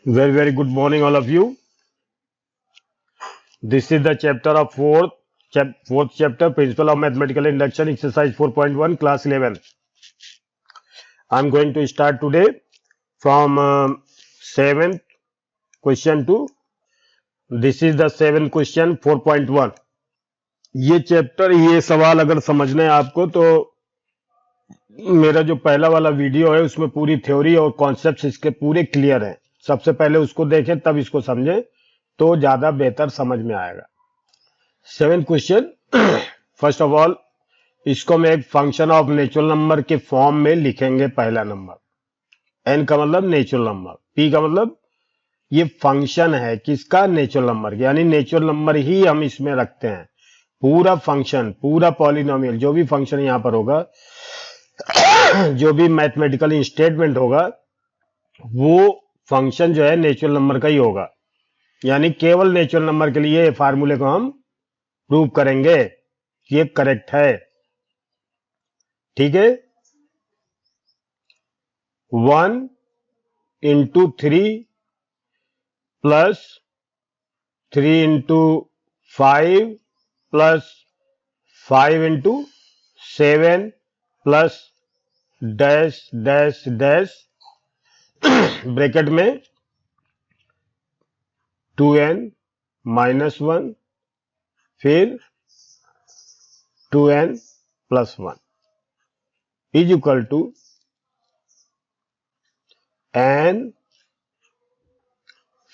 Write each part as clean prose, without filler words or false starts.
Very good morning, all of you. This is the chapter of fourth chapter, Principle of Mathematical Induction, exercise 4.1, class 11. I'm going to start today from 7th question to this is the 7th question 4.1. ये chapter, ये सवाल अगर समझना है आपको तो मेरा जो पहला वाला वीडियो है उसमें पूरी थ्योरी और कॉन्सेप्ट्स इसके पूरे क्लियर हैं. सबसे पहले उसको देखें तब इसको समझें तो ज्यादा बेहतर समझ में आएगा. 7th question. First of all इसको मैं एक फंक्शन ऑफ नेचुरल नंबर के फॉर्म में लिखेंगे. पहला नंबर n का मतलब नेचुरल नंबर, p का मतलब ये फंक्शन है किसका, नेचुरल नंबर, यानी नेचुरल नंबर ही हम इसमें रखते हैं. पूरा फंक्शन, पूरा पॉलिनोमियल, जो भी फंक्शन यहां पर होगा, जो भी मैथमेटिकल स्टेटमेंट होगा, वो फंक्शन जो है नेचुरल नंबर का ही होगा. यानी केवल नेचुरल नंबर के लिए फार्मूले को हम प्रूव करेंगे कि ये करेक्ट है. ठीक है. 1 into 3 plus 3 into 5 plus 5 into 7 plus dash dash dash bracket में 2n माइनस 1 फिर 2n plus 1 is equal to n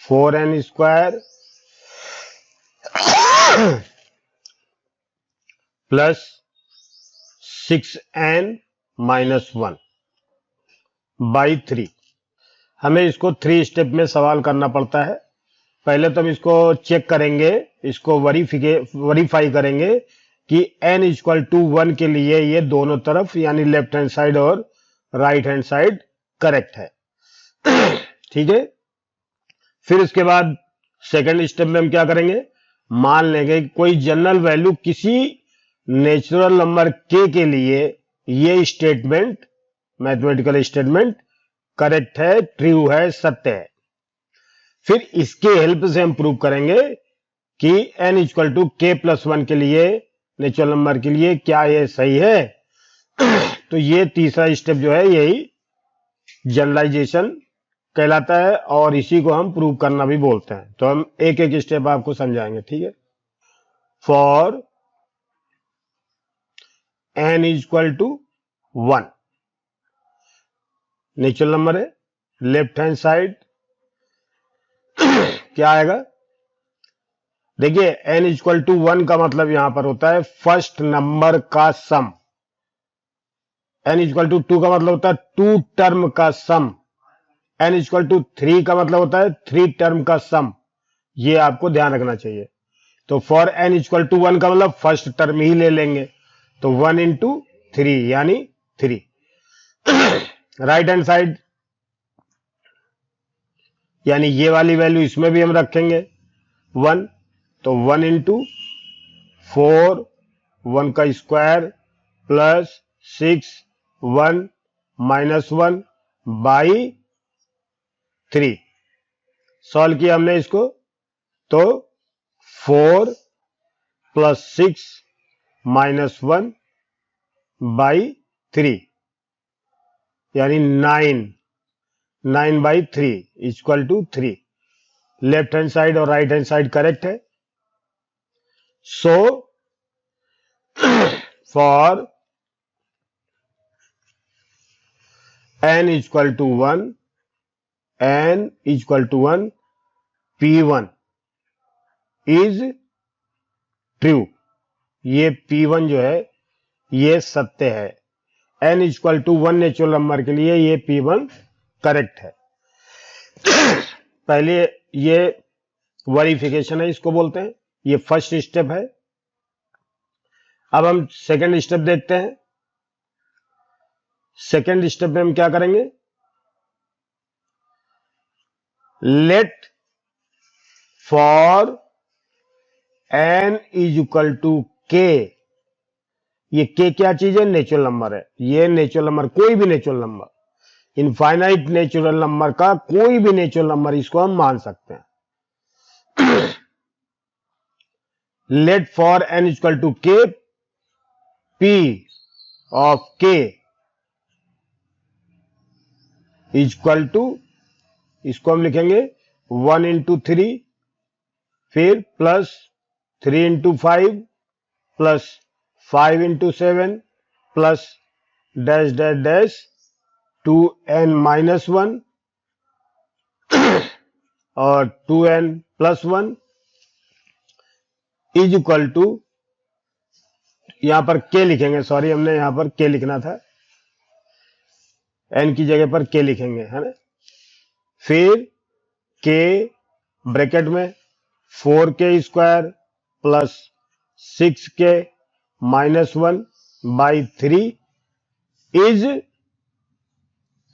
4n square plus 6n minus 1 by 3. हमें इसको 3 स्टेप में सवाल करना पड़ता है. पहले तो हम इसको चेक करेंगे, इसको वेरीफाई करेंगे कि n इक्वल टू 1 के लिए ये दोनों तरफ यानी लेफ्ट हैंड साइड और राइट हैंड साइड करेक्ट है. ठीक है. फिर इसके बाद सेकंड स्टेप में हम क्या करेंगे, मान लेंगे कि कोई जनरल वैल्यू किसी नेचुरल नंबर k के लिए ये स्टेटमेंट, मैथमेटिकल स्टेटमेंट करेक्ट है, ट्रू है, सत्य है. फिर इसके हेल्प से हम प्रूव करेंगे कि n equal to k plus 1 के लिए, नेचुरल नंबर के लिए, क्या ये सही है. तो ये तीसरा स्टेप जो है यही जनरलाइजेशन कहलाता है और इसी को हम प्रूव करना भी बोलते हैं. तो हम एक एक स्टेप आपको समझाएंगे. ठीक है. For n equal to 1 natural number है, लेफ्ट हैंड साइड क्या आएगा, देखिए n इक्वल टू 1 का मतलब यहां पर होता है फर्स्ट नंबर का सम. n इक्वल टू 2 का मतलब होता है 2 टर्म का सम. n इक्वल टू 3 का मतलब होता है 3 टर्म का सम. ये आपको ध्यान रखना चाहिए. तो फॉर n इक्वल टू 1 का मतलब फर्स्ट टर्म ही ले लेंगे, तो 1 इंटू 3 यानी 3. राइट हैंड साइड यानी ये वाली वैल्यू इसमें भी हम रखेंगे 1, तो 1 इंटू 4 1 का square plus 6 1 minus 1 by 3. Solve किया हमने इसको तो 4 प्लस 6 माइनस 1 बाई 3 यानी 9 by 3 equal to 3. Left hand side और राइट हैंड साइड करेक्ट है. So for n equal to 1 p1 is true. ये p1 जो है ये सत्य है. n equal to 1 natural number के लिए ये p1 करेक्ट है. पहले ये वेरिफिकेशन है, इसको बोलते हैं. ये फर्स्ट स्टेप है. अब हम सेकंड स्टेप देखते हैं. सेकंड स्टेप में हम क्या करेंगे, let for n is equal to k. ये k क्या चीज है, नेचुरल नंबर है. ये नेचुरल नंबर, कोई भी natural number infinite natural number का कोई भी नेचुरल नंबर इसको हम मान सकते हैं. Let for n equal to k, p of k equal to, इसको हम लिखेंगे 1 इंटू 3, फिर plus 3 into 5 plus 5 into 7 plus dash dash dash 2n minus 1 और 2n plus 1 is equal to, यहां पर k लिखेंगे, सॉरी हमने यहां पर k लिखना था, n की जगह पर k लिखेंगे, है ना. फिर k ब्रैकेट में 4k square plus 6k minus 1 by 3 is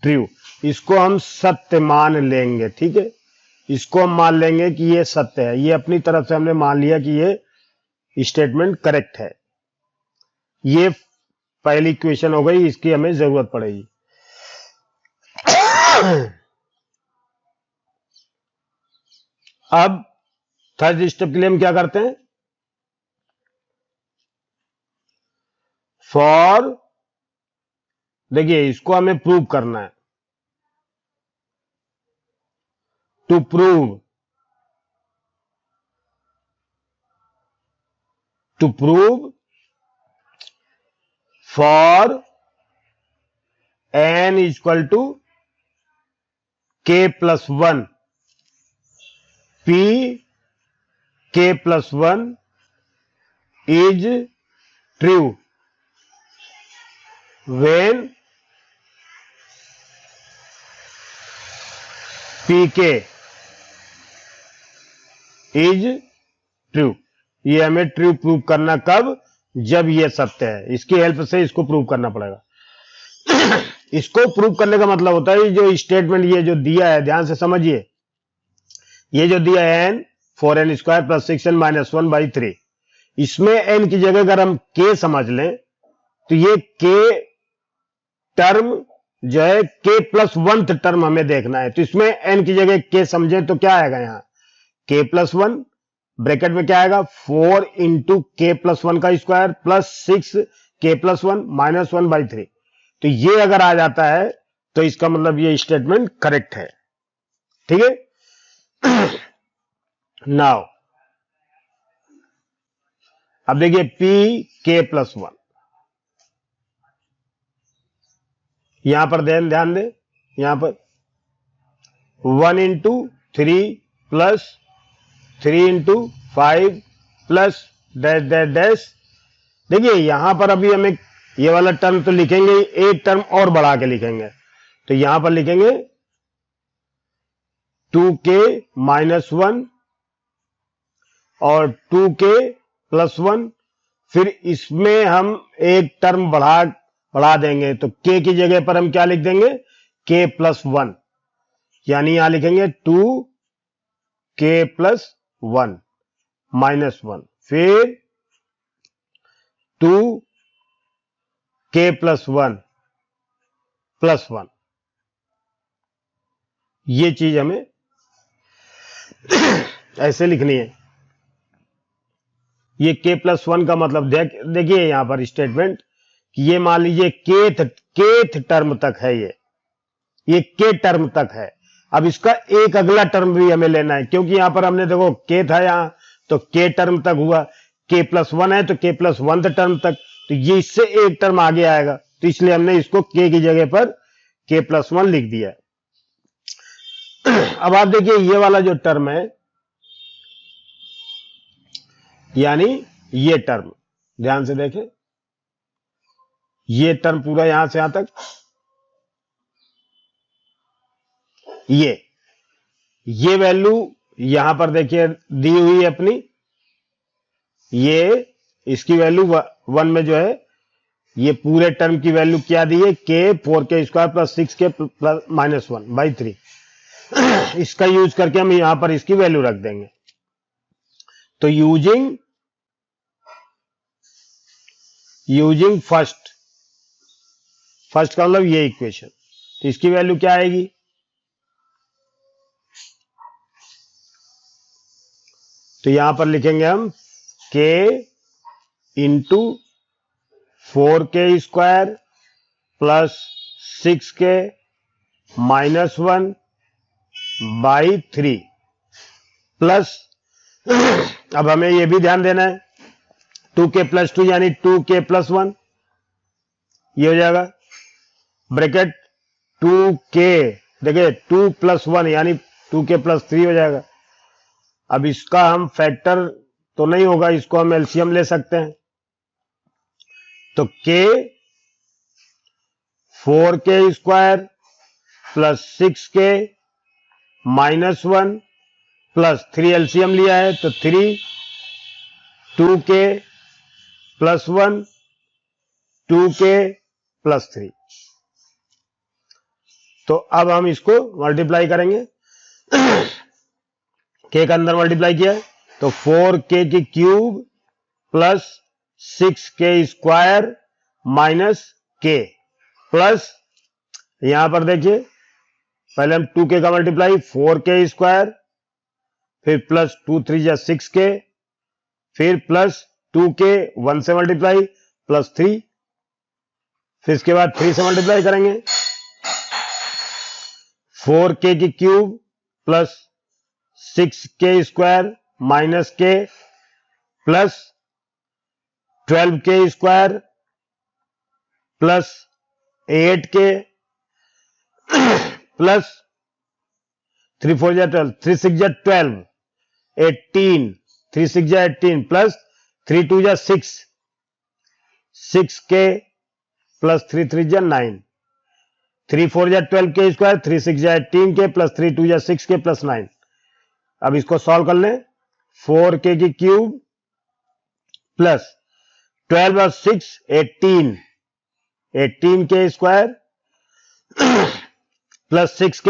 true. इसको हम सत्य मान लेंगे. ठीक है, इसको हम मान लेंगे कि ये सत्य है. ये अपनी तरफ से हमने मान लिया कि ये स्टेटमेंट करेक्ट है. ये पहली इक्वेशन हो गई, इसकी हमें जरूरत पड़ेगी. अब थर्ड स्टेप के लिए हम क्या करते हैं, फॉर, देखिए इसको हमें प्रूव करना है. To prove for n equal to k plus 1, p k plus 1 is true when pk is true. ये हमें ट्रू प्रूव करना कब, जब ये सत्य है. इसकी हेल्प से इसको प्रूव करना पड़ेगा. इसको प्रूव करने का मतलब होता है जो स्टेटमेंट ये जो दिया है, ध्यान से समझिए, ये जो दिया है n 4n square plus 6n minus 1 by 3, इसमें n की जगह अगर हम k समझ लें तो ये k टर्म जो है k प्लस 1th टर्म हमें देखना है. तो इसमें n की जगह k समझे तो क्या आएगा, यहां k प्लस 1 ब्रैकेट में क्या आएगा 4 इंटू k प्लस 1 का square plus 6 k plus 1 minus 1 by 3. तो ये अगर आ जाता है तो इसका मतलब ये स्टेटमेंट करेक्ट है. ठीक है. नाउ अब देखिए p k प्लस 1, यहां पर ध्यान दे, यहां पर 1 into 3 plus 3 into 5 plus dash dash dash. देखिए यहां पर अभी हमें ये वाला टर्म तो लिखेंगे, एक टर्म और बढ़ा के लिखेंगे. तो यहां पर लिखेंगे 2k माइनस 1 और 2k प्लस 1. फिर इसमें हम एक टर्म बढ़ा देंगे, तो k की जगह पर हम क्या लिख देंगे, k प्लस 1, यानी यहां लिखेंगे 2k प्लस 1 माइनस 1, फिर 2k प्लस 1 प्लस 1. ये चीज हमें ऐसे लिखनी है. ये k प्लस 1 का मतलब देखिए यहां पर स्टेटमेंट कि ये मान लीजिए केथ टर्म तक है, ये k टर्म तक है. अब इसका एक अगला टर्म भी हमें लेना है, क्योंकि यहां पर हमने देखो k था यहां, तो k टर्म तक हुआ, k प्लस 1 है तो k प्लस 1 टर्म तक, तो ये इससे एक टर्म आगे आएगा. तो इसलिए हमने इसको k की जगह पर k प्लस 1 लिख दिया. अब आप देखिए ये वाला जो टर्म है, यानी ये टर्म, ध्यान से देखें, ये टर्म पूरा यहां से यहां तक, ये वैल्यू यहां पर देखिए दी हुई है अपनी, ये इसकी वैल्यू 1 में जो है, ये पूरे टर्म की वैल्यू क्या दी है, k 4k square plus 6k plus minus 1 by 3. इसका यूज करके हम यहां पर इसकी वैल्यू रख देंगे. तो यूजिंग फर्स्ट का मतलब ये इक्वेशन, इसकी वैल्यू क्या आएगी? तो यहां पर लिखेंगे हम k into 4k² plus 6k minus 1 by 3 plus अब हमें यह भी ध्यान देना है 2k प्लस 2 यानी 2k प्लस 1, ये हो जाएगा ब्रैकेट 2k, देखिए 2 प्लस 1 यानी 2k प्लस 3 हो जाएगा। अब इसका हम फैक्टर तो नहीं होगा, इसको हम एलसीएम ले सकते हैं। तो k 4k² plus 6k minus 1 plus 3 LCM लिया है तो 3, 2k प्लस 1, 2k प्लस 3। तो अब हम इसको मल्टीप्लाई करेंगे k का अंदर मल्टीप्लाई किया है तो 4k³ plus 6k² minus k plus यहां पर देखिए पहले हम 2k का मल्टीप्लाई 4k², फिर प्लस 2 3 जा 6k, फिर प्लस 2k 1 से मल्टीप्लाई प्लस 3, फिर इसके बाद 3 से मल्टीप्लाई करेंगे 4k³ plus 6k² minus k plus 12k² plus 8k plus 3 4 जा 12, 3 6 जा 12, 18, 3 6 जा 18 प्लस 3 2 जा 6, 6k प्लस 3 3 जा 9, 3 4 जा 12k², 3 6 जा 18k प्लस 3 2 जा 6k प्लस 9। अब इसको सॉल्व कर लें 4k³ प्लस 12 और 6 18, 18k² plus 6k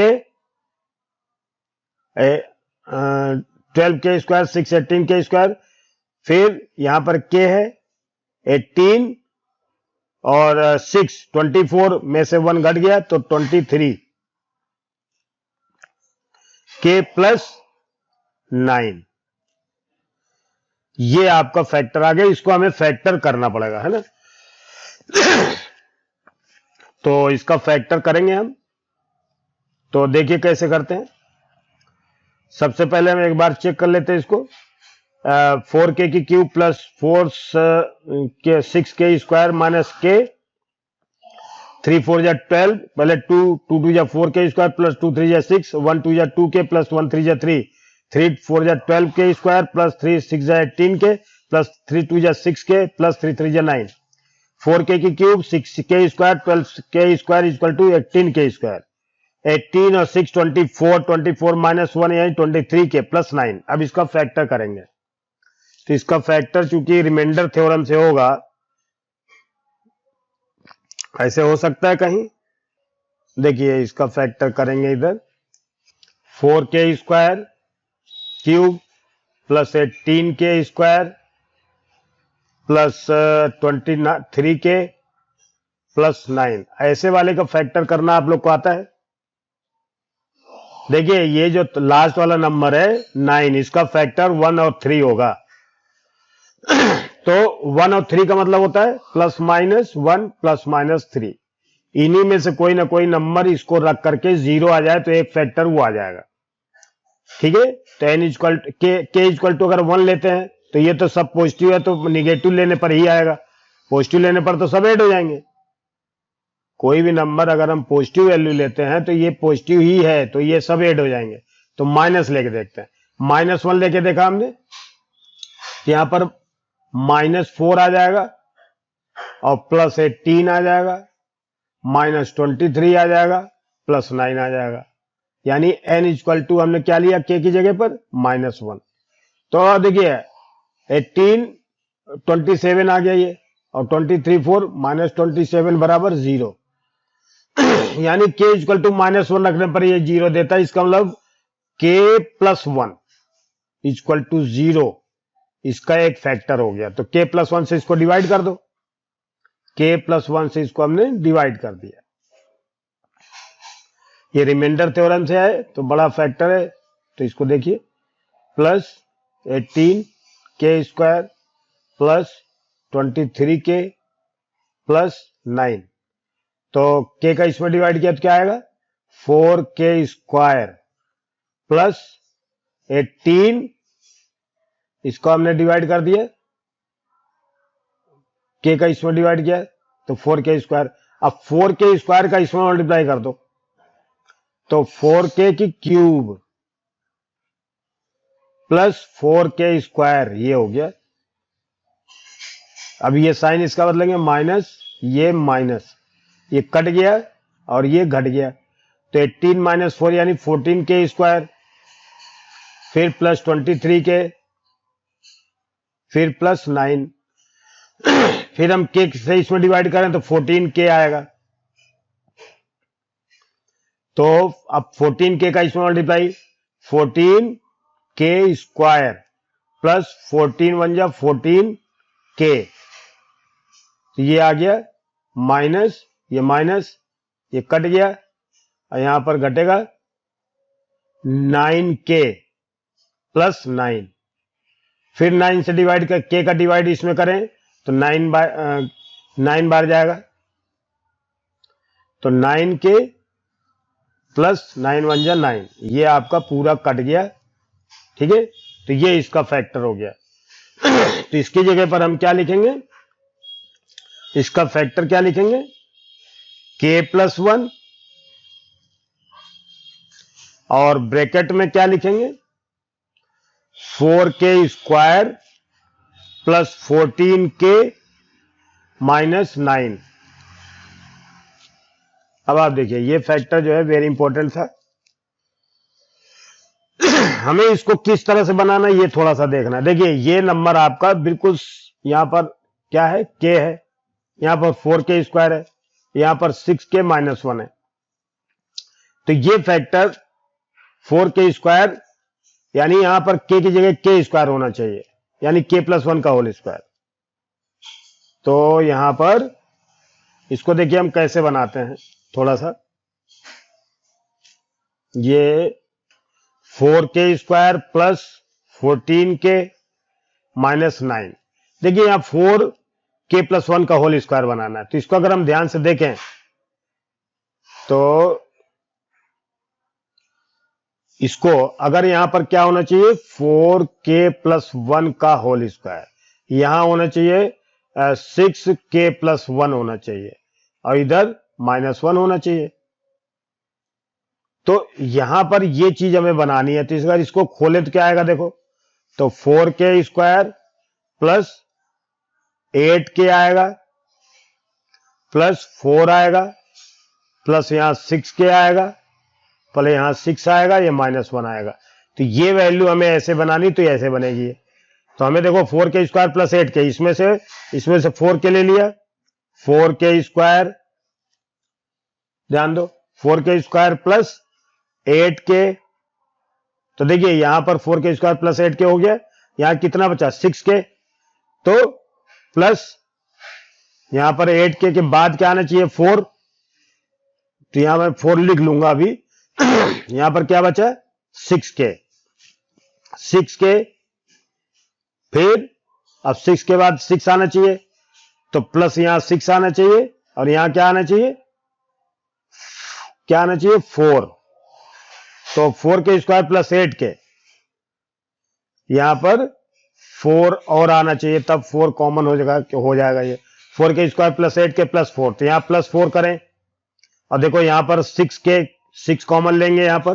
12k², 6 18k², फिर यहां पर k है 18 और 6 24 में से 1 घट गया तो 23 k प्लस 9। ये आपका फैक्टर आ गया, इसको हमें फैक्टर करना पड़ेगा, है ना। तो इसका फैक्टर करेंगे हम, तो देखिए कैसे करते हैं। सबसे पहले हम एक बार चेक कर लेते हैं इसको 4k³ plus 6k² minus k, 3 4 जा 12, पहले 2 2 2 जा 4k² प्लस 2 3 जा 6, 1 2 जा 2k प्लस 1 3 जा 3, 3 4 जा 12k² प्लस 3 6 जा 18k प्लस 3 2 जा 6k प्लस 3 3 जा 9, 4k³ 6k² 12k² equal to 18k², 18 और 6 24, 24 माइनस 1 यानी 23k प्लस 9। अब इसका फैक्टर करेंगे तो इसका फैक्टर चूंकि रिमाइंडर थ्योरम से होगा, ऐसे हो सकता है कहीं, देखिए इसका फैक्टर करेंगे इधर 4k² plus 18k² plus 23k plus 9, ऐसे वाले का फैक्टर करना आप लोग को आता है। देखिए ये जो लास्ट वाला नंबर है 9, इसका फैक्टर 1 और 3 होगा। तो 1 और 3 का मतलब होता है प्लस माइनस 1 प्लस माइनस 3, इन्हीं में से कोई ना कोई नंबर इसको रख करके 0 आ जाए तो एक फैक्टर वो आ जाएगा, ठीक है। तो n equal k equal to अगर 1 लेते हैं तो ये तो सब पॉजिटिव है तो निगेटिव लेने पर ही आएगा, पॉजिटिव लेने पर तो सब ऐड हो जाएंगे। कोई भी नंबर अगर हम पॉजिटिव वैल्यू लेते हैं तो ये पॉजिटिव ही है तो ये सब ऐड हो जाएंगे। तो माइनस लेके देखते हैं, -1 लेके देखा हमने, यहां पर -4 आ जाएगा और प्लस 18 आ जाएगा, -23 आ जाएगा, प्लस 9 आ जाएगा, यानी n इक्वल टू हमने क्या लिया k की जगह पर -1। तो देखिए 18 27 आ गया ये, और 23 4 -27 बराबर 0, यानी k इक्वल टू -1 रखने पर ये 0 देता है। इसका मतलब k प्लस 1 इक्वल टू 0 इसका एक फैक्टर हो गया। तो k प्लस 1 से इसको डिवाइड कर दो, k प्लस 1 से इसको हमने डिवाइड कर दिया। ये रिमाइंडर थ्योरम से है तो बड़ा फैक्टर है, तो इसको देखिए प्लस 18 के स्क्वायर प्लस 23 के प्लस 9, तो के का इसमें डिवाइड किया तो क्या आएगा 4 के स्क्वायर प्लस 18, इसको हमने डिवाइड कर दिया, के का इसमें डिवाइड किया तो 4 के स्क्वायर। अब 4 के स्क्वायर का इसमें मल्टीप्लाई कर दो तो 4 के की क्यूब प्लस 4 के स्क्वायर, ये हो गया। अब ये साइन इसका बदलेंगे माइनस, ये कट गया और ये घट गया, तो 18 माइनस 4 यानी 14 के स्क्वायर, फिर प्लस 23 के, फिर प्लस 9, फिर हम के से इसमें डिवाइड करें तो 14 के आएगा, तो अब 14 के का इसमें मल्टीप्लाई 14 के स्क्वायर प्लस 14 वन जा 14 के, तो ये आ गया माइनस, ये कट गया और यहां पर घटेगा 9 के प्लस 9, फिर 9 से डिवाइड कर के का डिवाइड इसमें करें तो 9 बार जाएगा, तो 9 के प्लस 9 वन जा 9, ये आपका पूरा कट गया। ठीक है, तो ये इसका फैक्टर हो गया। तो इसकी जगह पर हम क्या लिखेंगे, इसका फैक्टर क्या लिखेंगे के प्लस 1 और ब्रैकेट में क्या लिखेंगे 4 के स्क्वायर प्लस 14 के माइनस 9। अब आप देखिए ये फैक्टर जो है वेरी इंपॉर्टेंट था, हमें इसको किस तरह से बनाना ये थोड़ा सा देखना है। देखिए ये नंबर आपका बिल्कुल यहां पर क्या है के है, यहां पर 4 के स्क्वायर है, यहां पर 6 के माइनस 1 है, तो ये फैक्टर 4 के स्क्वायर यानी यहां पर के की जगह के स्क्वायर होना चाहिए, यानी के प्लस 1 का होल स्क्वायर। तो यहां पर इसको देखिए हम कैसे बनाते हैं थोड़ा सा, ये 4 के स्क्वायर प्लस 14 के माइनस 9, देखिए यहां 4 के प्लस 1 का होल स्क्वायर बनाना है, तो इसको अगर हम ध्यान से देखें तो इसको अगर यहां पर क्या होना चाहिए 4 के प्लस 1 का होल स्क्वायर, यहां होना चाहिए 6 के प्लस 1 होना चाहिए और इधर माइनस 1 होना चाहिए। तो यहां पर ये चीज हमें बनानी है, तो इस बार इसको खोले तो क्या आएगा देखो, तो 4 के स्क्वायर प्लस 8 के आएगा प्लस 4 आएगा प्लस यहां 6 के आएगा, पहले यहां 6 आएगा, ये माइनस 1 आएगा, तो ये वैल्यू हमें ऐसे बनानी, तो ऐसे बनेगी। तो हमें देखो 4 के स्क्वायर प्लस 8 के, इसमें से 4 के ले लिया, 4 के स्क्वायर, ध्यान दो 4 के स्क्वायर प्लस 8 के, तो देखिए यहां पर 4 के स्क्वायर प्लस 8 के हो गया, यहां कितना बचा 6 के, तो प्लस यहां पर 8 के बाद क्या आना चाहिए 4, तो यहां मैं 4 लिख लूंगा अभी। यहां पर क्या बचा 6 के, फिर अब 6 के बाद 6 आना चाहिए, तो प्लस यहां 6 आना चाहिए और यहां क्या आना चाहिए 4, तो 4 के स्क्वायर प्लस 8 के, यहां पर 4 और आना चाहिए, तब 4 कॉमन हो जाएगा ये 4 के स्क्वायर प्लस 8 के प्लस 4, तो यहां प्लस 4 करें और देखो यहां पर 6 कॉमन लेंगे यहां पर,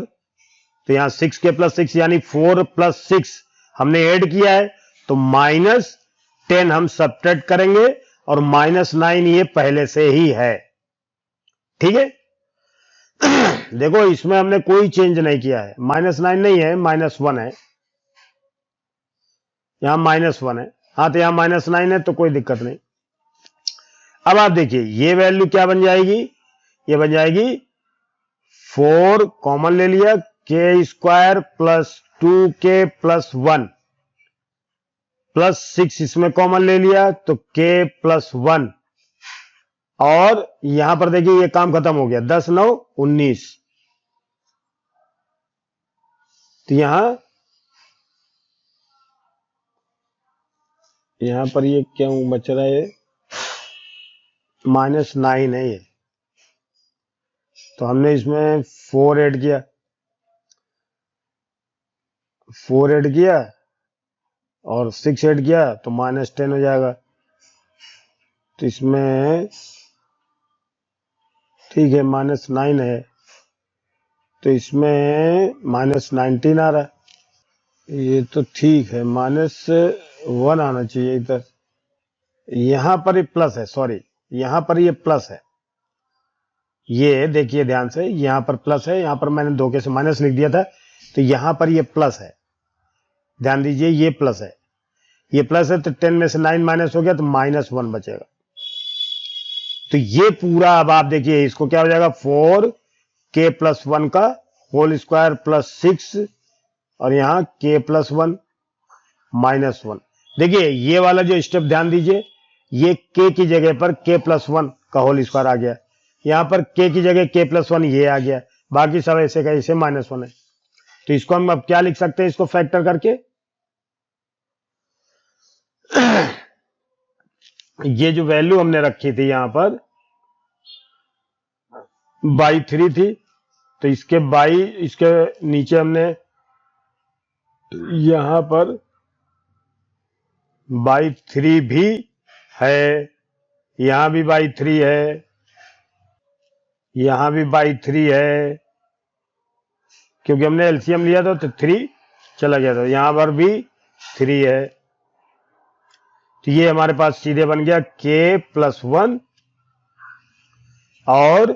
तो यहां 6 के प्लस 6 यानी 4 प्लस 6 हमने ऐड किया है, तो माइनस 10 हम सब्ट्रैक्ट करेंगे और माइनस 9 ये पहले से ही है। ठीक है, देखो इसमें हमने कोई चेंज नहीं किया है, माइनस 9 नहीं है, माइनस 1 है, यहां माइनस 1 है, हाँ तो यहां माइनस 9 है तो कोई दिक्कत नहीं। अब आप देखिए ये वैल्यू क्या बन जाएगी, ये बन जाएगी 4 कॉमन ले लिया के स्क्वायर प्लस 2 के प्लस 1 प्लस 6 इसमें कॉमन ले लिया तो के प्लस 1, और यहां पर देखिए ये काम खत्म हो गया, 10 9 19, तो यहाँ पर ये क्यों बच रहा है, -9 है ये, तो हमने इसमें 4 ऐड किया, 4 ऐड किया और 6 ऐड किया तो -10 हो जाएगा। तो इसमें ठीक है -9 है, तो इसमें -19 आ रहा है, ये तो ठीक है, -1 आना चाहिए इधर। यहाँ पर ये प्लस है, सॉरी यहाँ पर ये प्लस है, ये देखिए ध्यान से, यहाँ पर प्लस है, यहाँ पर मैंने धोखे से माइनस लिख दिया था, तो यहाँ पर ये प्लस है, ध्यान दीजिए ये प्लस है, ये प्लस है, तो 10 में से 9 माइनस हो गया तो -1 बचेगा। तो ये पूरा अब आप देखिए इसको क्या हो जाएगा, 4k+1 का होल स्क्वायर प्लस 6 और यहाँ k+1 -1। देखिए ये वाला जो स्टेप ध्यान दीजिए, ये k की जगह पर k+1 का होल स्क्वायर आ गया, यहाँ पर k की जगह k+1 ये आ गया, बाकी सब ऐसे का ऐसे -1 है। तो इसको हम अब क्या लिख सकते हैं, इसको फैक्टर करके ये जो वैल्यू हमने रखी थी यहाँ पर /3 थी, तो इसके इसके नीचे हमने यहाँ पर /3 भी है, यहाँ भी /3 है, यहाँ भी /3 है, क्योंकि हमने एलसीएम लिया था तो 3 चला गया था, यहाँ पर भी 3 है। तो ये हमारे पास सीधे बन गया k+1 और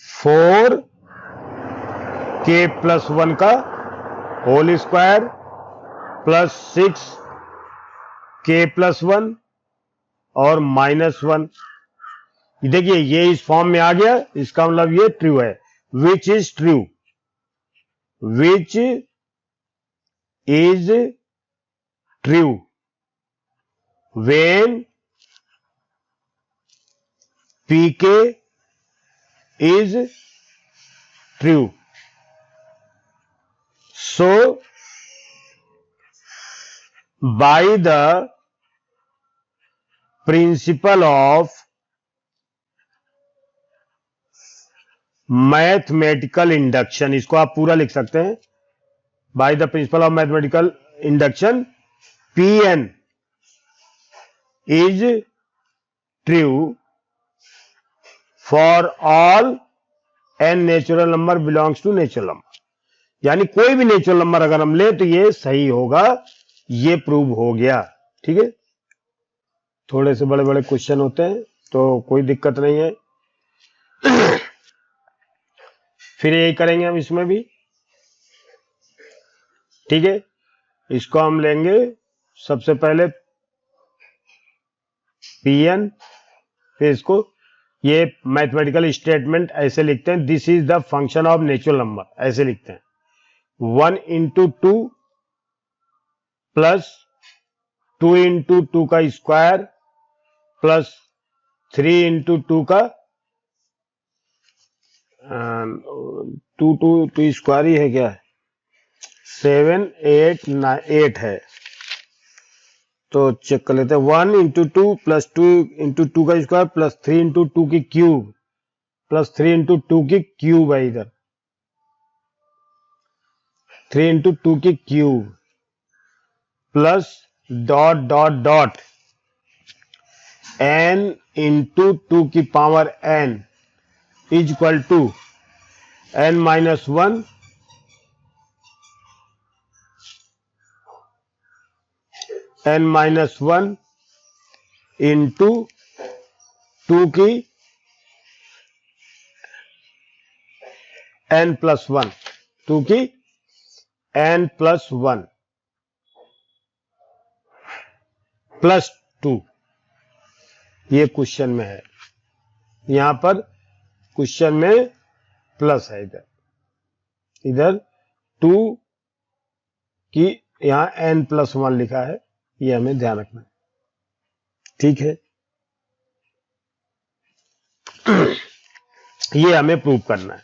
4k+1 का होल स्क्वायर प्लस 6k+1 और -1। देखिए ये इस फॉर्म में आ गया, इसका मतलब ये ट्रू है, which is true, which is true when pk is true. So by the principle of mathematical induction, इसको आप पूरा लिख सकते हैं, by the principle of mathematical induction Pn is true for all n natural number belongs to natural number, यानी कोई भी natural number अगर हम ले तो ये सही होगा, ये प्रूव हो गया। ठीक है, थोड़े से बड़े बड़े क्वेश्चन होते हैं तो कोई दिक्कत नहीं है। फिर यही करेंगे हम इसमें भी। ठीक है, इसको हम लेंगे सबसे पहले Pn, फिर इसको ये मैथमेटिकल स्टेटमेंट ऐसे लिखते हैं, this is the function of natural number, ऐसे लिखते हैं 1 × 2 प्लस 2 × 2 का स्क्वायर प्लस 3 × 2 का 2 स्क्वायर ही है क्या, 7 8 9 8 है, तो चेक कर लेते हैं। 1 × 2 प्लस 2 × 2 का स्क्वायर प्लस 3 × 2 की क्यूब प्लस 3 × 2 की क्यूब है, इधर 3 × 2 की cube plus dot dot dot n × 2 की power n is equal to n - 1 n - 1 into 2 की n+1, 2 की n+1 प्लस 2, ये क्वेश्चन में है, यहां पर क्वेश्चन में प्लस है, इधर 2 की यहां n+1 लिखा है, ये हमें ध्यान रखना है। ठीक है, ये हमें प्रूव करना है।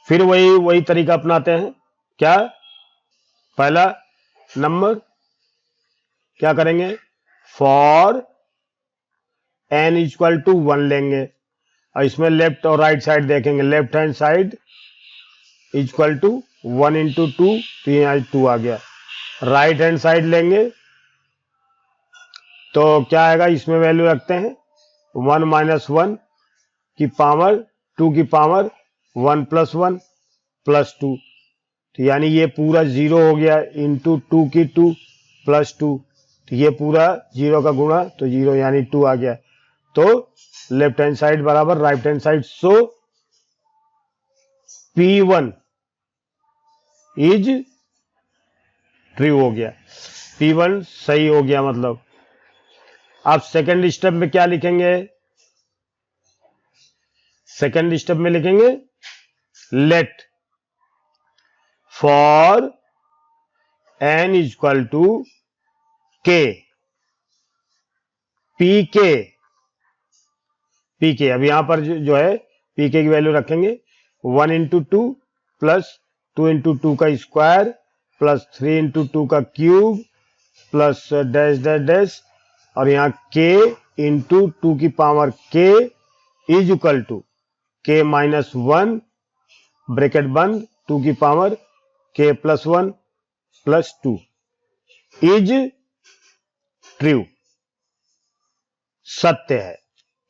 फिर वही तरीका अपनाते हैं, क्या पहला नंबर क्या करेंगे, फॉर n इक्वल टू 1 लेंगे और इसमें लेफ्ट और राइट साइड देखेंगे, left hand side equal to 1 into 2, तो यहाँ 2 आ गया। राइट हैंड साइड लेंगे तो क्या आएगा, इसमें वैल्यू रखते हैं 1 माइनस 1 की पावर 2 की पावर 1 प्लस 1 प्लस 2, तो यानी ये पूरा 0 हो गया, इंटू 2 की 2 प्लस 2, तो ये पूरा 0 का गुणा तो 0 यानी 2 आ गया। तो लेफ्ट हैंड साइड बराबर right hand side, so P1 is true हो गया, P1 सही हो गया मतलब। आप सेकंड स्टेप में क्या लिखेंगे, सेकंड स्टेप में लिखेंगे let for n equal to k P K अब यहां पर जो है पी के की वैल्यू रखेंगे 1 इंटू 2 प्लस 2 इंटू 2 का स्क्वायर प्लस 3 इंटू 2 का cube plus dash dash dash और यहाँ k इंटू 2 की power k is equal to k minus 1 bracket बंद 2 की power k plus 1 plus 2 is true, सत्य है।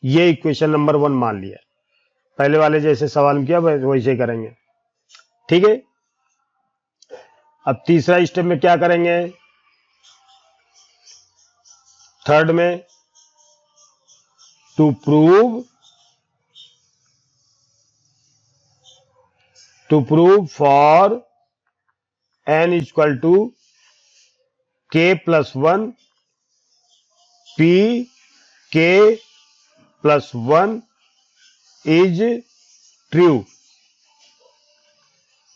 ये इक्वेशन नंबर 1 मान लिया। पहले वाले जैसे सवाल किया वैसे करेंगे, ठीक है। अब तीसरा स्टेप में क्या करेंगे, थर्ड में to prove for n equal to k plus 1 p k plus 1 is true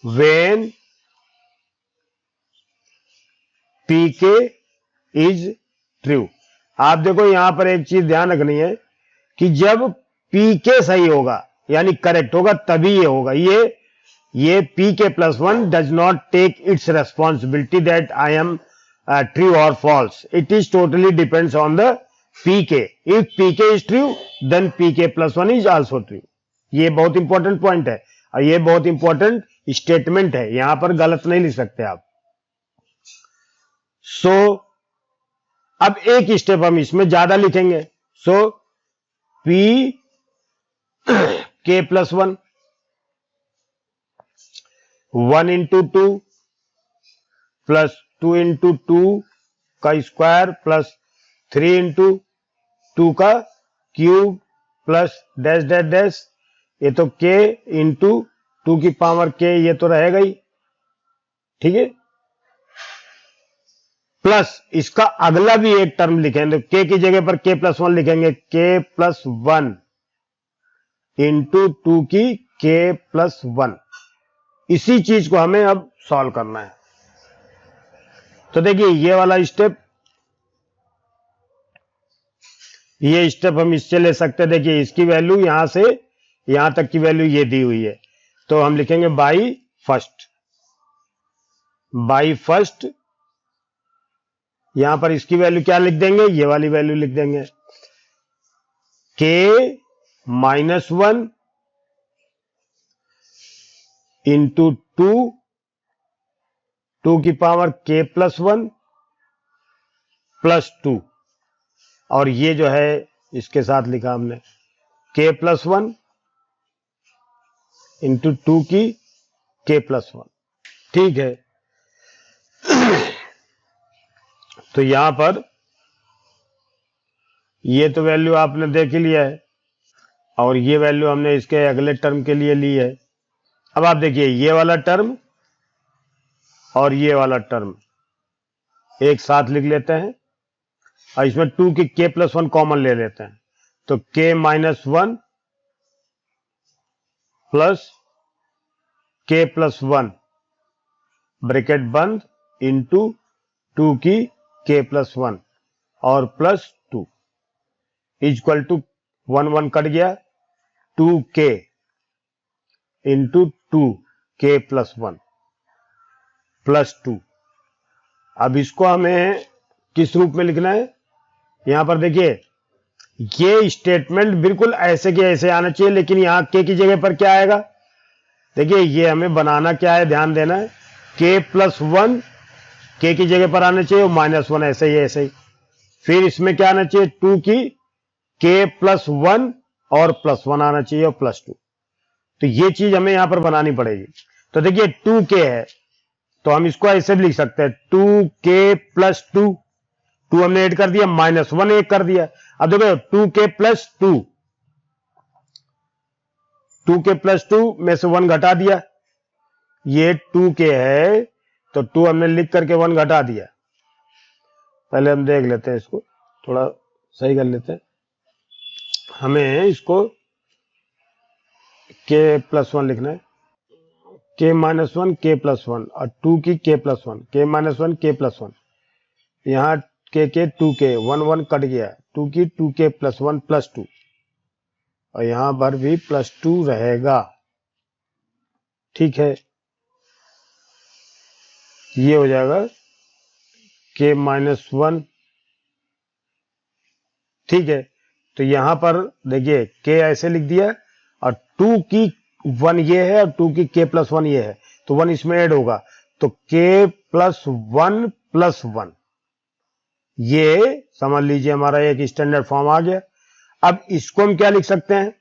when pk is true. आप देखो यहां पर एक चीज ध्यान रखनी है कि जब pk सही होगा यानी करेक्ट होगा तभी ये होगा। ये pk plus 1 does not take its responsibility that I am true or false, it is totally depends on the pk। If pk is true then pk plus 1 is also true. ये बहुत important point है और ये बहुत important statement है, यहां पर गलत नहीं लिख सकते आप। सो अब एक स्टेप हम इसमें ज्यादा लिखेंगे, सो p k plus 1 1 into 2 plus 2 into 2 का स्क्वायर प्लस 3 इंटू 2 का cube plus dash dash dash, ये तो k इंटू 2 की पावर k ये तो रहेगा ही, ठीक है। प्लस इसका अगला भी एक टर्म लिखेंगे, k की जगह पर k प्लस 1 लिखेंगे, k प्लस 1 इंटू 2 की k प्लस 1। इसी चीज को हमें अब सॉल्व करना है। तो देखिए ये वाला स्टेप, ये स्टेप हम इससे ले सकते हैं। देखिए इसकी वैल्यू यहां से यहां तक की वैल्यू ये दी हुई है, तो हम लिखेंगे बाई फर्स्ट। यहां पर इसकी वैल्यू क्या लिख देंगे, ये वाली वैल्यू लिख देंगे, k माइनस 1 इंटू 2 की पावर k प्लस 1 प्लस 2, और ये जो है इसके साथ लिखा हमने k प्लस 1 इंटू 2 की k प्लस 1, ठीक है। तो यहां पर ये तो वैल्यू आपने देख ही लिया है और ये वैल्यू हमने इसके अगले टर्म के लिए ली है। अब आप देखिए ये वाला टर्म और ये वाला टर्म एक साथ लिख लेते हैं और इसमें 2 की k प्लस 1 कॉमन ले लेते हैं, तो k minus 1 plus k plus 1 bracket बंद इंटू 2 की k प्लस 1 और प्लस 2 इक्वल टू 1 1 कट गया, 2k इंटू 2 k प्लस 1 +2। अब इसको हमें किस रूप में लिखना है? यहां पर देखिए, ये स्टेटमेंट बिल्कुल ऐसे के ऐसे आना चाहिए, लेकिन यहां के की जगह पर क्या आएगा? देखिए, ये हमें बनाना क्या है, ध्यान देना है। k+1 के की जगह पर आना चाहिए, -1 ऐसे ही ऐसे ही। फिर इसमें क्या आना चाहिए? 2 की k+1 और +1 आना चाहिए और +2। तो ये चीज हमें यहां पर बनानी पड़ेगी। तो देखिए 2k है, तो हम इसको ऐसे भी लिख सकते हैं 2k+2। 2 हमने ऐड कर दिया, -1 एक कर दिया। अब देखो 2k+2, 2k+2 में से 1 घटा दिया, ये 2k है, तो 2 हमने लिख करके 1 घटा दिया। पहले हम देख लेते हैं, इसको थोड़ा सही कर लेते हैं। हमें इसको k+1 लिखना है, k-1 k+1 और 2 की k+1, k-1 k+1। यहाँ k 2k, 1 कट गया, 2 की 2k+1 +2, और यहां पर भी +2 रहेगा। ठीक है, ये हो जाएगा k-1। ठीक है, तो यहां पर देखिए k ऐसे लिख दिया, और 2 की 1 ये है और 2 की k+1 ये है, तो 1 इसमें ऐड होगा, तो k+1 +1, ये समझ लीजिए हमारा एक स्टैंडर्ड फॉर्म आ गया। अब इसको हम क्या लिख सकते हैं?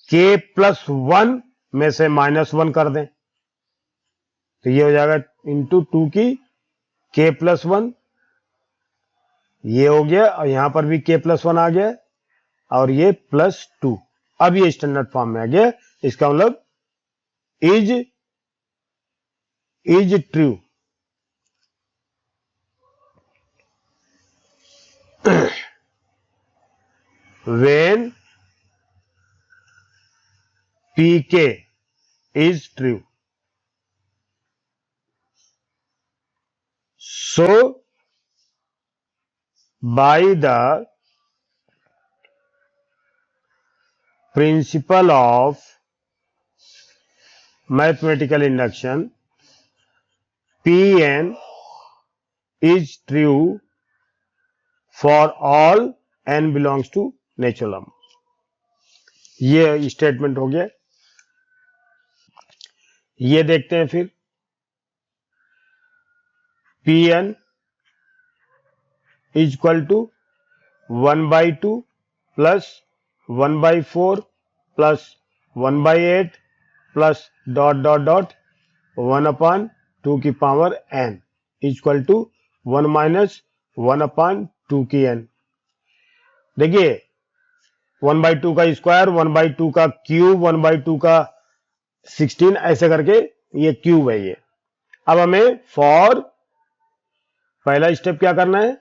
k+1 में से -1 कर दें, तो ये हो जाएगा इंटू 2 की k+1, ये हो गया, और यहां पर भी k+1 आ गया, और ये +2। अब ये स्टैंडर्ड फॉर्म में आ गया। इसका मतलब is true. when pk is true, so by the principle of mathematical induction, Pn is true for all n belongs to natural number। ये स्टेटमेंट हो गया। ये देखते हैं फिर, Pn is equal to 1/2 plus 1/4 plus 1/8 plus ... 1/2 की power n is equal to 1 minus 1/2 की n। देखिए 1/2 का स्क्वायर, 1/2 का क्यूब, 1/2 का 16, ऐसे करके ये क्यूब है ये। अब हमें फॉर पहला स्टेप क्या करना है?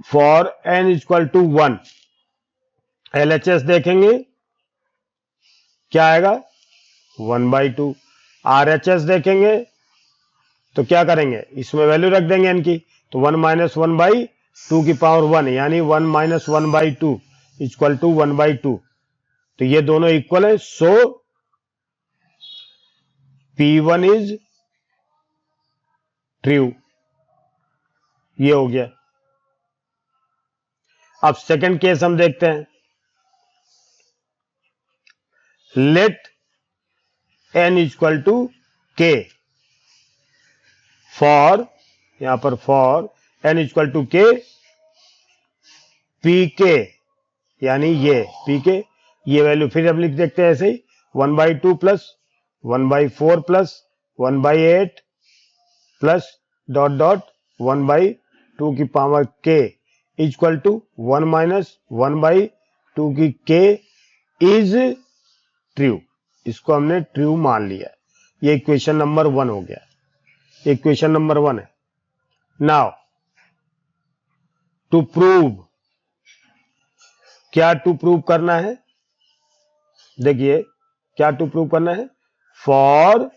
For n is equal to 1, LHS देखेंगे क्या आएगा? 1/2। RHS देखेंगे तो क्या करेंगे? इसमें वैल्यू रख देंगे n की, तो 1 माइनस 1/2 की पावर 1, यानी 1 माइनस 1/2 इक्वल टू 1/2। तो ये दोनों इक्वल है, सो P1 इज ट्रू। ये हो गया। अब सेकंड केस हम देखते हैं। Let n equal to k, for, यहां पर for n equal to k, pk, यानी ये pk, ये वैल्यू फिर हम लिख देखते हैं ऐसे ही, 1/2 प्लस 1/4 प्लस 1/8 प्लस ... 1/2 की power k equal to 1 minus 1/2 की k इज ट्रू। इसको हमने ट्रू मान लिया। ये इक्वेशन नंबर 1 हो गया। इक्वेशन नंबर 1 है। नाउ टू प्रूव, क्या टू प्रूव करना है? देखिए क्या टू प्रूव करना है? For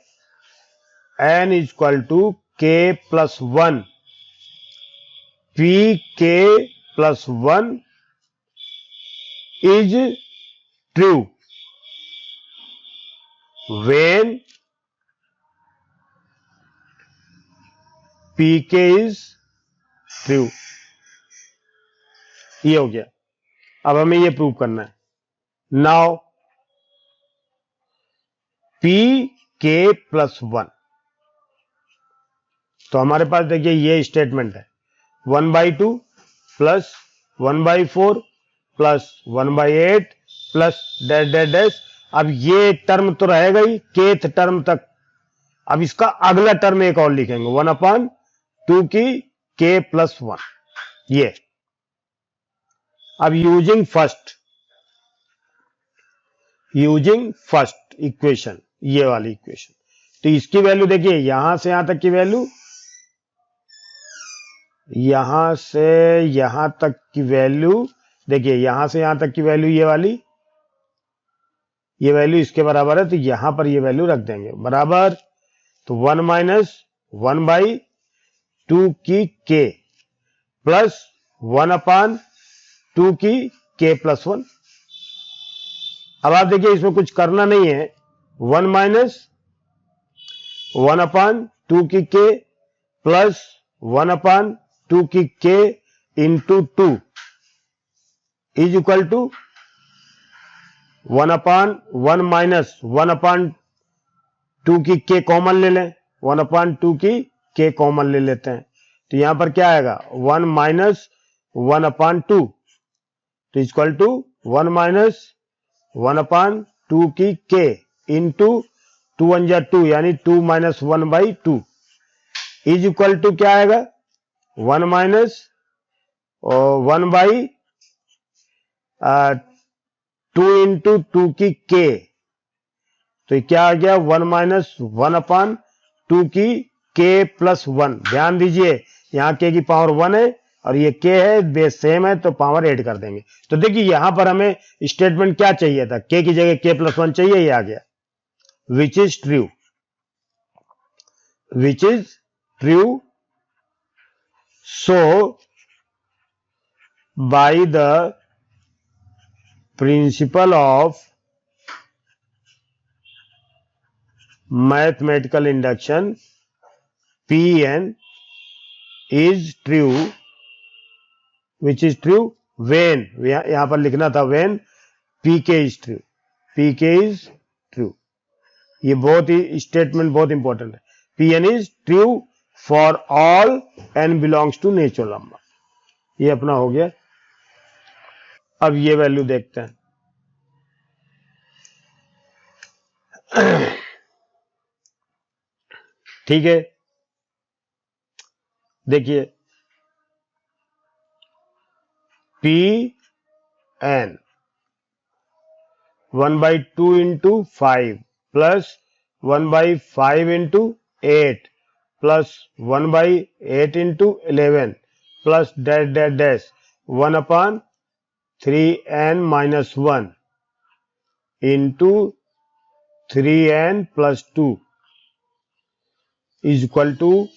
n equal to k plus 1, pk plus 1 is true. when pk is true। ये हो गया। अब हमें ये प्रूव करना है। नाउ pk प्लस 1, तो हमारे पास देखिए ये स्टेटमेंट है 1/2 plus 1/4 plus 1/8 plus dash dash dash. अब ये टर्म तो रहेगा ही केथ टर्म तक। अब इसका अगला टर्म एक और लिखेंगे 1/2 की k प्लस 1। ये अब यूजिंग फर्स्ट इक्वेशन, ये वाली इक्वेशन, तो इसकी वैल्यू देखिए यहां से यहां तक की वैल्यू, यहां से यहां तक की वैल्यू, देखिए यहां से यहां तक की वैल्यू ये वाली, ये वैल्यू इसके बराबर है, तो यहां पर ये वैल्यू रख देंगे बराबर। तो 1 माइनस 1/2 की k प्लस 1/2 की k प्लस 1। अब आप देखिए इसमें कुछ करना नहीं है, 1 माइनस 1/2 की k प्लस 1/2 की k into 2 is equal to 1/1 minus 1/2 की k कॉमन ले लें, 1/2 की k कॉमन ले लेते हैं, तो यहां पर क्या आएगा 1 माइनस 1/2, तो इक्वल टू 1 माइनस 1/2 की k इंटू 2 1 जा 2 यानी 2 माइनस 1/2 इज इक्वल टू क्या आएगा 1 माइनस 1/2 इंटू 2 की k, तो क्या आ गया 1 माइनस 1/2 की k प्लस 1। ध्यान दीजिए यहाँ k की पावर 1 है और ये k है, बेस सेम है, तो पावर ऐड कर देंगे। तो देखिए यहां पर हमें स्टेटमेंट क्या चाहिए था, k की जगह k प्लस 1 चाहिए, ये आ गया विच is true. So bye the principle of mathematical induction Pn is true, which is true when, यहां पर लिखना था when pk is true। ये बहुत ही स्टेटमेंट बहुत इंपॉर्टेंट है। Pn is true for all n belongs to natural number। ये अपना हो गया। अब ये वैल्यू देखते हैं। ठीक है, देखिए Pn 1/2 into 5 plus 1/5 into 8 plus 1/8 into 11 plus dash dash dash 1/3n minus 1 into 3n plus 2 is equal to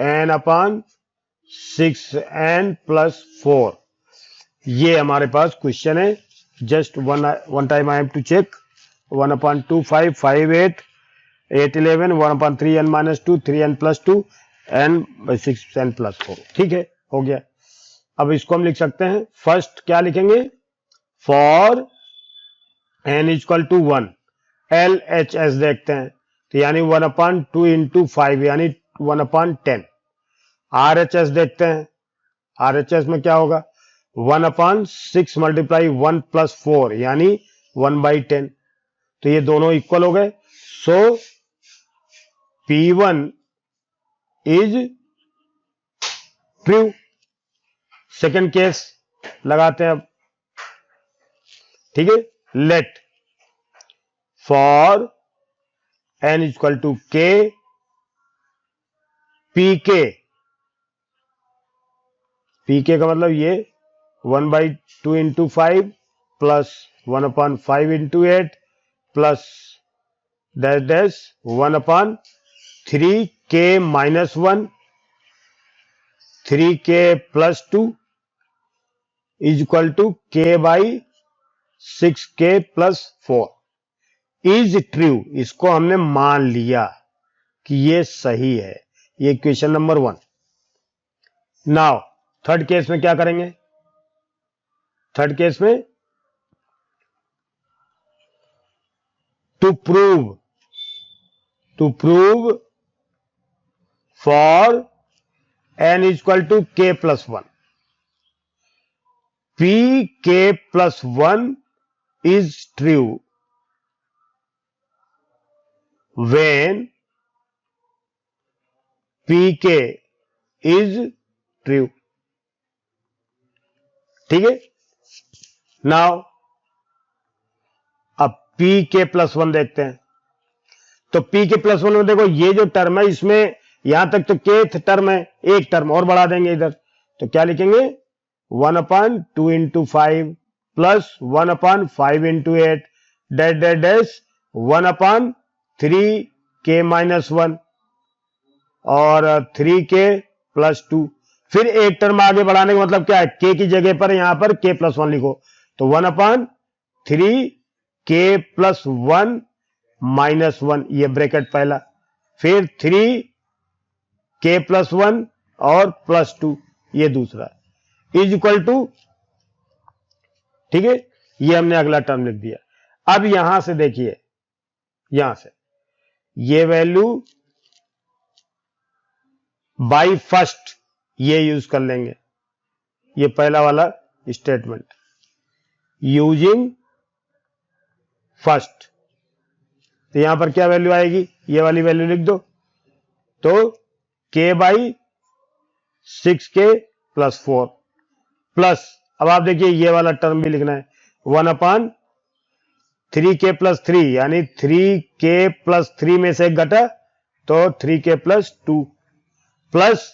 n/6n plus 4। ये हमारे पास क्वेश्चन है। Just one time I have to check 1/2 5 5 8 8 11 1/3n minus 2 3n plus 2 n/6n plus 4। ठीक है, हो गया। अब इसको हम लिख सकते हैं, फर्स्ट क्या लिखेंगे, for n equal to 1 LHS देखते हैं, तो यानी 1/2 इंटू 5 यानी 1/10। RHS देखते हैं, RHS में क्या होगा 1/6 मल्टीप्लाई 1 प्लस 4 यानी 1/10, तो ये दोनों इक्वल हो गए। So P1 is true. Second case लगाते हैं अब। ठीक है, let for n equal to k pk का मतलब ये 1/2 इंटू 5 प्लस 1/5 इंटू 8 प्लस डैश डैश 1/3k minus 1 3k plus 2 is equal to k by 6k plus 4। Is true, इसको हमने मान लिया कि ये सही है। ये question number 1। Now third case में क्या करेंगे? थर्ड केस में to prove for n is equal to k plus 1, p k plus 1 is true when pk is true। ठीक है। नाउ अब p k plus 1 देखते हैं। तो p k plus 1 में देखो ये जो टर्म है इसमें यहां तक तो kth टर्म है, एक टर्म और बढ़ा देंगे इधर, तो क्या लिखेंगे 1/2 into 5 plus 1/5 into 8 dash dash डैश 1/3k minus 1 और 3k plus 2। फिर एक टर्म आगे बढ़ाने का मतलब क्या है? k की जगह पर यहां पर k plus 1 लिखो, तो 1/3k plus 1 minus 1, ये ब्रैकेट पहला, फिर 3k plus 1 और प्लस 2, ये दूसरा, इज इक्वल टू। ठीक है, ये हमने अगला टर्म लिख दिया। अब यहां से देखिए, यहां से ये वैल्यू बाई फर्स्ट ये यूज कर लेंगे, ये पहला वाला स्टेटमेंट, यूजिंग फर्स्ट। तो यहां पर क्या वैल्यू आएगी? ये वाली वैल्यू लिख दो, तो k by 6k plus 4 plus, अब आप देखिए ये वाला टर्म भी लिखना है, 1/3k प्लस 3, यानी 3k प्लस 3 में से एक घटा तो 3k प्लस 2 प्लस,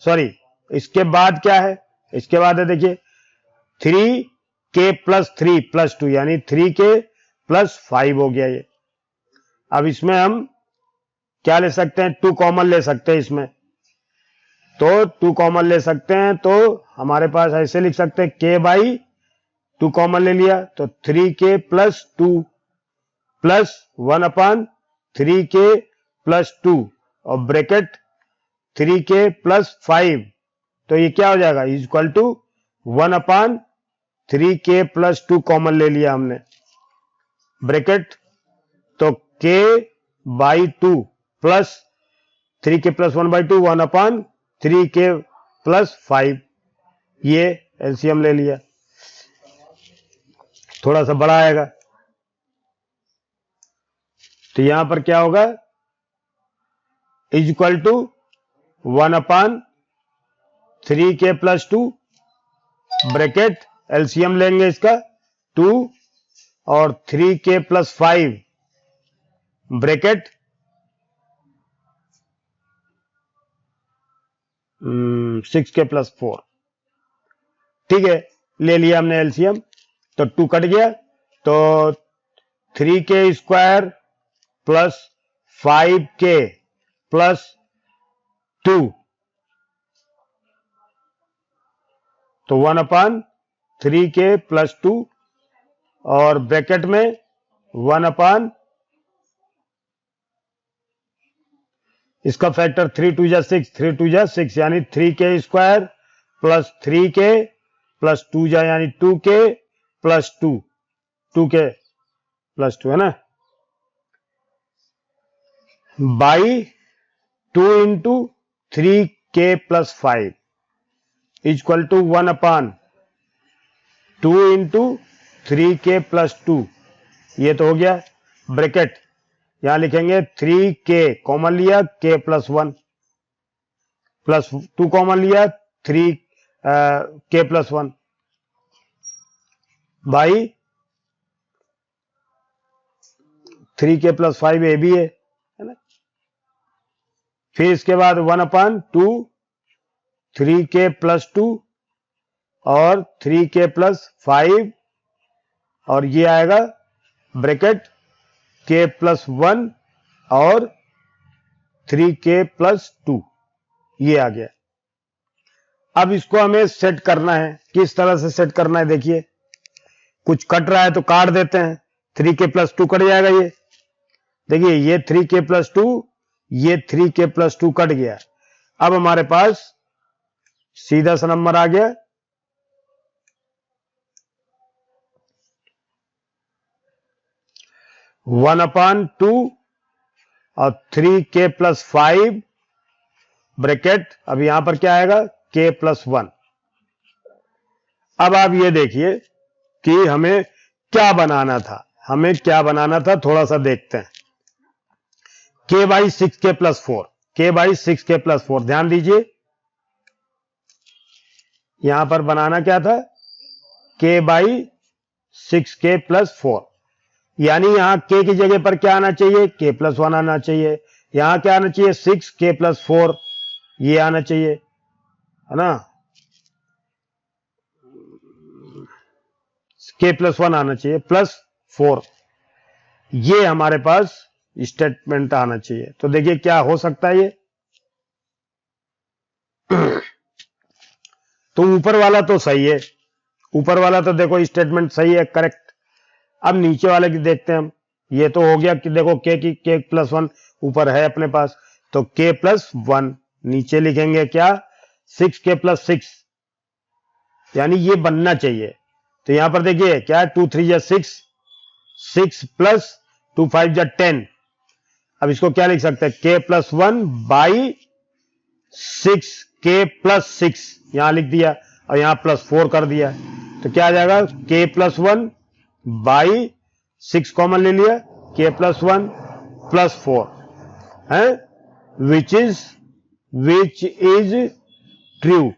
सॉरी इसके बाद क्या है? इसके बाद है देखिए 3k प्लस 3 प्लस 2, यानी 3k प्लस 5 हो गया ये। अब इसमें हम क्या ले सकते हैं? 2 कॉमन ले सकते हैं इसमें, तो 2 कॉमन ले सकते हैं, तो हमारे पास ऐसे लिख सकते हैं k बाई 2 कॉमन ले लिया तो 3k plus 2 plus 1/3k plus 2 और ब्रैकेट 3k प्लस 5, तो ये क्या हो जाएगा? Is equal to 1/3k plus 2 common ले लिया हमने, ब्रैकेट, तो k by 2 plus 3k plus 1/2 1/3k plus 5, ये एलसीएम ले लिया, थोड़ा सा बड़ा आएगा, तो यहां पर क्या होगा? Is equal to 1/3k plus 2 bracket, LCM लेंगे इसका 2 और 3k plus 5 bracket 6k plus 4। ठीक है, ले लिया हमने एलसीएम, तो 2 कट गया, तो 3k square plus 5k plus 2, तो 1/3k प्लस 2 और ब्रैकेट में 1/, इसका फैक्टर 3 2 जा 6, 3 2 जा 6, यानी 3k square plus 3k plus 2 जा यानी 2k प्लस 2, 2k प्लस 2 है ना, by 2 into 3k plus 5 is equal to 1/2 into 3k plus 2, ये तो हो गया, ब्रैकेट यहां लिखेंगे 3k कॉमन लिया, k प्लस 1 प्लस 2 कॉमन लिया, 3k plus 1 by 3k plus 5 ये भी है ना, फिर इसके बाद 1/2 3k प्लस 2 और 3k प्लस 5 और ये आएगा ब्रैकेट k प्लस 1 और 3k प्लस 2, ये आ गया। अब इसको हमें सेट करना है, किस तरह से सेट करना है? देखिए, कुछ कट रहा है तो काट देते हैं, 3k+2 कट जाएगा। ये देखिए, ये 3k+2, ये 3k+2 कट गया। अब हमारे पास सीधा सा नंबर आ गया 1/2 और 3k+5 ब्रैकेट। अब यहां पर क्या आएगा, k+1। अब आप ये देखिए कि हमें क्या बनाना था, थोड़ा सा देखते हैं। k/6k+4, k/6k+4, ध्यान दीजिए यहां पर बनाना क्या था, k/6k+4, यानी यहां k की जगह पर क्या आना चाहिए, k+1 आना चाहिए। यहां क्या आना चाहिए, 6k+4, ये आना चाहिए, है ना, k+1 आना चाहिए, +4, ये हमारे पास स्टेटमेंट आना चाहिए। तो देखिए क्या हो सकता है ये तो ऊपर वाला तो सही है, ऊपर वाला तो देखो स्टेटमेंट सही है, करेक्ट। अब नीचे वाले की देखते हैं हम। ये तो हो गया कि देखो k+1 ऊपर है अपने पास, तो k+1 नीचे लिखेंगे क्या, 6k+6, यानी ये बनना चाहिए। तो यहां पर देखिए क्या है, 2 3 6, 6 + 2 5 10। अब इसको क्या लिख सकते हैं, k+1/6k+6, यहां लिख दिया और यहां +4 कर दिया। तो क्या आ जाएगा, k+1/6 कॉमन ले लिया, k+1 +4 है, which is true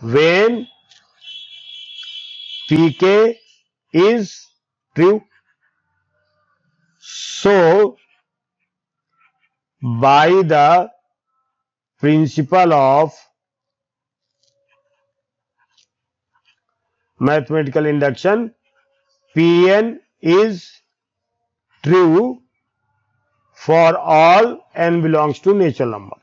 when pk is true. So by the principle of mathematical induction, Pn is true for all n belongs to natural number.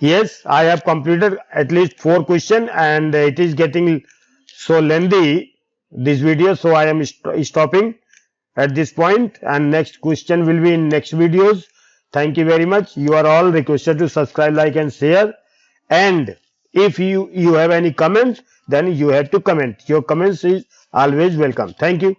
Yes, I have completed at least 4 questions and it is getting so lengthy this video, so I am stopping at this point and next question will be in next videos. Thank you very much. You are all requested to subscribe, like and share, and if you have any comments, then you have to comment. Your comments is always welcome. Thank you.